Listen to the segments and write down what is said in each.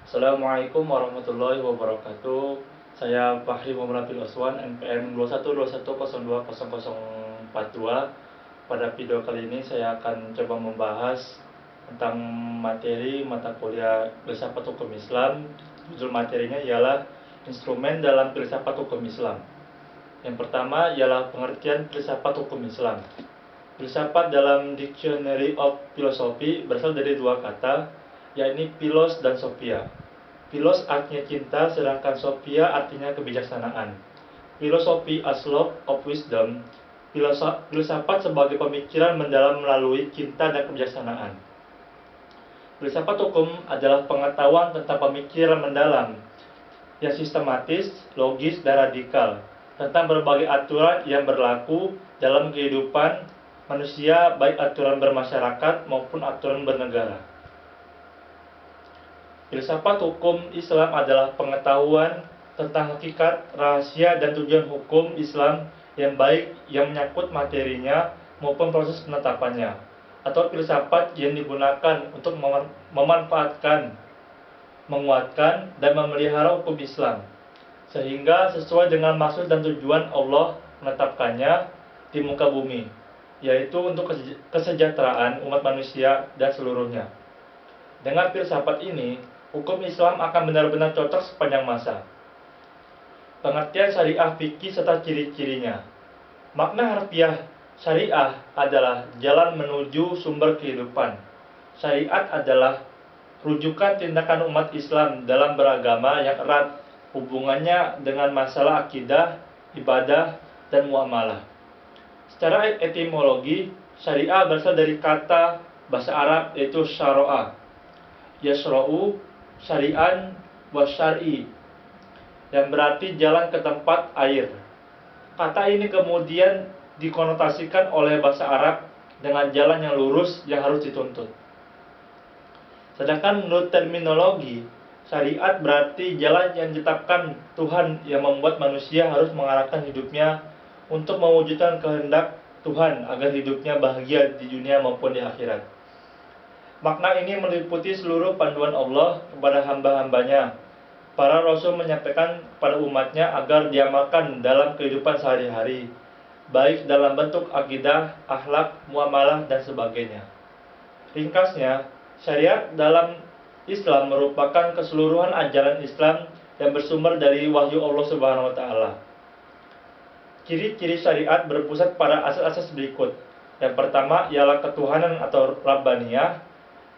Assalamualaikum warahmatullahi wabarakatuh. Saya Fahri Muhammad Nabil Oswan, NPM 2121020042. Pada video kali ini saya akan coba membahas tentang materi mata kuliah Filsafat Hukum Islam. Judul materinya ialah Instrumen dalam Filsafat Hukum Islam. Yang pertama ialah pengertian filsafat hukum Islam. Filsafat dalam Dictionary of Philosophy berasal dari dua kata, yakni philos dan sophia. Philos artinya cinta, sedangkan sophia artinya kebijaksanaan. Philosophy as love of wisdom. Filsafat sebagai pemikiran mendalam melalui cinta dan kebijaksanaan. Filsafat hukum adalah pengetahuan tentang pemikiran mendalam yang sistematis, logis, dan radikal tentang berbagai aturan yang berlaku dalam kehidupan manusia, baik aturan bermasyarakat maupun aturan bernegara. Filsafat hukum Islam adalah pengetahuan tentang hakikat, rahasia, dan tujuan hukum Islam yang baik yang menyangkut materinya maupun proses penetapannya, atau filsafat yang digunakan untuk memanfaatkan, menguatkan, dan memelihara hukum Islam sehingga sesuai dengan maksud dan tujuan Allah menetapkannya di muka bumi, yaitu untuk kesejahteraan umat manusia dan seluruhnya. Dengan filsafat ini, hukum Islam akan benar-benar cocok sepanjang masa. Pengertian syariah fikih serta ciri-cirinya. Makna harfiah syariah adalah jalan menuju sumber kehidupan. Syariat adalah rujukan tindakan umat Islam dalam beragama yang erat hubungannya dengan masalah akidah, ibadah, dan muamalah. Secara etimologi, syariah berasal dari kata bahasa Arab yaitu syara'a, yasra'u, syari'an, wa syar'i, yang berarti jalan ke tempat air. Kata ini kemudian dikonotasikan oleh bahasa Arab dengan jalan yang lurus yang harus dituntut. Sedangkan menurut terminologi, syariat berarti jalan yang ditetapkan Tuhan yang membuat manusia harus mengarahkan hidupnya untuk mewujudkan kehendak Tuhan agar hidupnya bahagia di dunia maupun di akhirat. Makna ini meliputi seluruh panduan Allah kepada hamba-hambanya. Para Rasul menyampaikan kepada umatnya agar diamalkan dalam kehidupan sehari-hari, baik dalam bentuk akidah, akhlak, muamalah, dan sebagainya. Ringkasnya, syariat dalam Islam merupakan keseluruhan ajaran Islam yang bersumber dari wahyu Allah Subhanahu wa Ta'ala. Ciri-ciri syariat berpusat pada asas-asas berikut. Yang pertama ialah ketuhanan atau Rabbaniyah,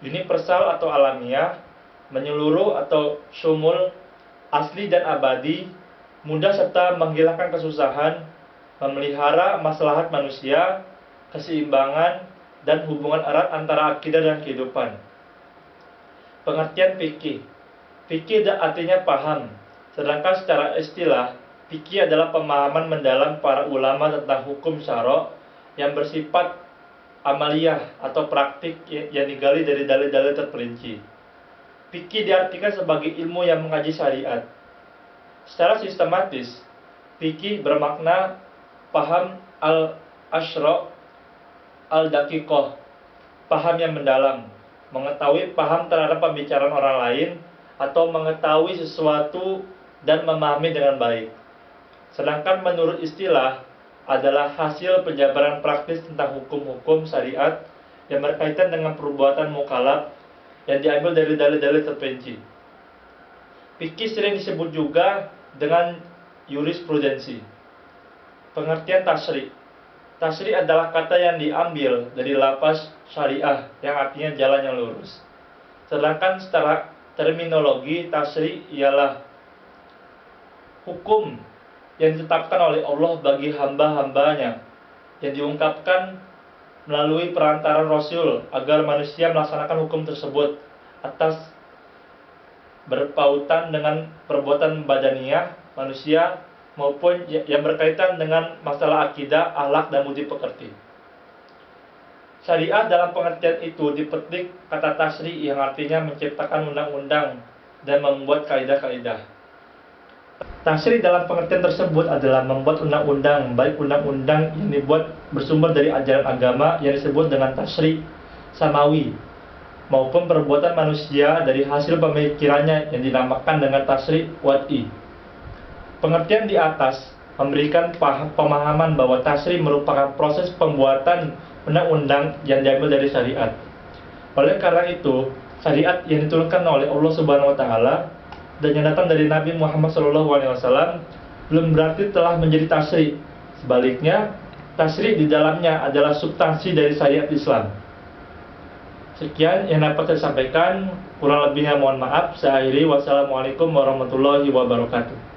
universal atau alamiah, menyeluruh atau syumul, asli dan abadi, mudah serta menghilangkan kesusahan, memelihara maslahat manusia, keseimbangan, dan hubungan erat antara akidah dan kehidupan. Pengertian fikih. Fikih artinya paham, sedangkan secara istilah, fikih adalah pemahaman mendalam para ulama tentang hukum syara' yang bersifat amaliyah atau praktik yang digali dari dalil-dalil terperinci. Fikih diartikan sebagai ilmu yang mengaji syariat. Secara sistematis, fikih bermakna paham al-asyra' al-daqiqah, paham yang mendalam, mengetahui paham terhadap pembicaraan orang lain atau mengetahui sesuatu dan memahami dengan baik. Sedangkan menurut istilah adalah hasil penjabaran praktis tentang hukum-hukum syariat yang berkaitan dengan perbuatan mukallaf yang diambil dari dalil-dalil terperinci. Fikih sering disebut juga dengan jurisprudensi. Pengertian tasyri'. Tasyri' adalah kata yang diambil dari lafaz syariah yang artinya jalan yang lurus. Sedangkan secara terminologi, tasyri' ialah hukum yang ditetapkan oleh Allah bagi hamba-hambanya yang diungkapkan melalui perantaran Rasul agar manusia melaksanakan hukum tersebut atas berpautan dengan perbuatan badaniyah manusia maupun yang berkaitan dengan masalah akidah, akhlak, dan budi pekerti. Syariat dalam pengertian itu dipetik kata tasri' yang artinya menciptakan undang-undang dan membuat kaidah-kaidah. Tasri' dalam pengertian tersebut adalah membuat undang-undang, baik undang-undang yang dibuat bersumber dari ajaran agama yang disebut dengan tasri' samawi, maupun perbuatan manusia dari hasil pemikirannya yang dinamakan dengan tasyri' wad'i. Pengertian di atas memberikan pemahaman bahwa tasyri' merupakan proses pembuatan undang-undang yang diambil dari syariat. Oleh karena itu, syariat yang diturunkan oleh Allah Subhanahu wa taala dan yang datang dari Nabi Muhammad SAW belum berarti telah menjadi tasyri'. Sebaliknya, tasyri' di dalamnya adalah substansi dari syariat Islam. Sekian yang dapat saya sampaikan, kurang lebihnya mohon maaf. Saya akhiri, wassalamualaikum warahmatullahi wabarakatuh.